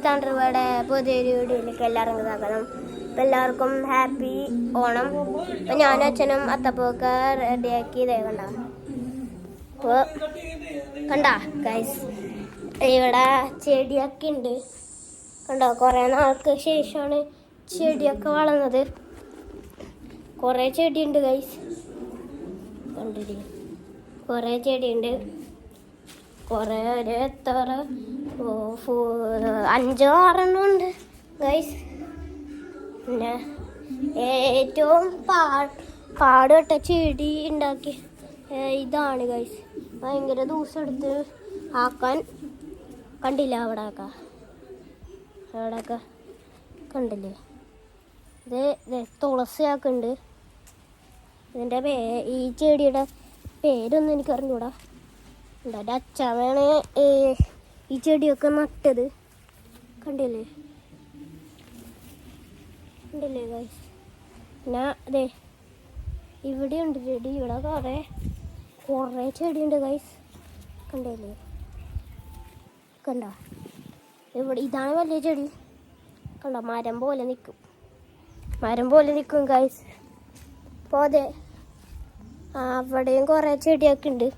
തണ്ടർവേടെ പുതിയൊരു വീഡിയോയിലേക്ക് എല്ലാവരും സ്വാഗതം. അപ്പം എല്ലാവർക്കും ഹാപ്പി ഓണം. അപ്പം ഞാനും അച്ഛനും അത്തപ്പൂക്കെ റെഡിയാക്കി കണ്ട. അപ്പോൾ കണ്ട ഗൈസ്, ഇവിടെ ചെടിയൊക്കെ ഉണ്ട് കണ്ടോ. കുറേ നാൾക്ക് ശേഷമാണ് ചെടിയൊക്കെ വളർന്നത്. കുറേ ചെടിയുണ്ട് ഗൈസ്, കണ്ടില്ലേ? കുറേ ചെടിയുണ്ട്. കുറേ ഒരു എത്ര 5-6 ഉണ്ട് ഗൈസ്. പിന്നെ ഏറ്റവും പാടുപെട്ട ചെടി ഉണ്ടാക്കി ഇതാണ് ഗൈസ്. ഭയങ്കര ദിവസം എടുത്ത് ആക്കാൻ. കണ്ടില്ല അവിടെയൊക്കെ കണ്ടില്ലേ? ഇത് തുളസിയൊക്കെ ഉണ്ട്. ഇതിൻ്റെ ഈ ചെടിയുടെ പേരൊന്നും എനിക്ക് അറിഞ്ഞൂടാ. എൻ്റെ അച്ഛനാണ് ഈ ചെടിയൊക്കെ നട്ടത്. കണ്ടില്ലേ ഗൈസ്? പിന്നെ അതെ ഇവിടെയുണ്ട് ചെടി. ഇവിടെ കുറേ ചെടിയുണ്ട് ഗൈസ്. കണ്ടില്ലേ? കണ്ട ഇവിടെ ഇതാണ് വലിയ ചെടി. കണ്ട മരം പോലെ നിൽക്കും ഗൈസ്. അപ്പോൾ അതെ അവിടെയും കുറേ ചെടിയൊക്കെ ഉണ്ട്.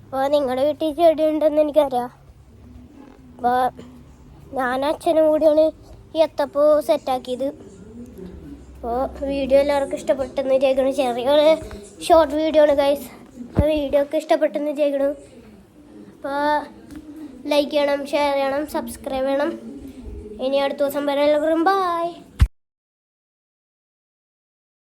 അപ്പോൾ നിങ്ങളുടെ വീട്ടിൽ ചെടി ഉണ്ടെന്ന് എനിക്കറിയാം. അപ്പോൾ ഞാൻ അച്ഛനും കൂടിയാണ് ഈ അത്തപ്പൂ സെറ്റാക്കിയത്. അപ്പോൾ വീഡിയോ എല്ലാവർക്കും ഇഷ്ടപ്പെട്ടെന്ന് വിചാരിക്കണം. ചെറിയൊരു ഷോർട്ട് വീഡിയോ ആണ് ഗൈസ്. അപ്പോൾ വീഡിയോ ഒക്കെ ഇഷ്ടപ്പെട്ടെന്ന് വിചാരിക്കണം. അപ്പോൾ ലൈക്ക് ചെയ്യണം, ഷെയർ ചെയ്യണം, സബ്സ്ക്രൈബ് ചെയ്യണം. ഇനി അടുത്ത ദിവസം വരെ എല്ലാവരും ബൈ.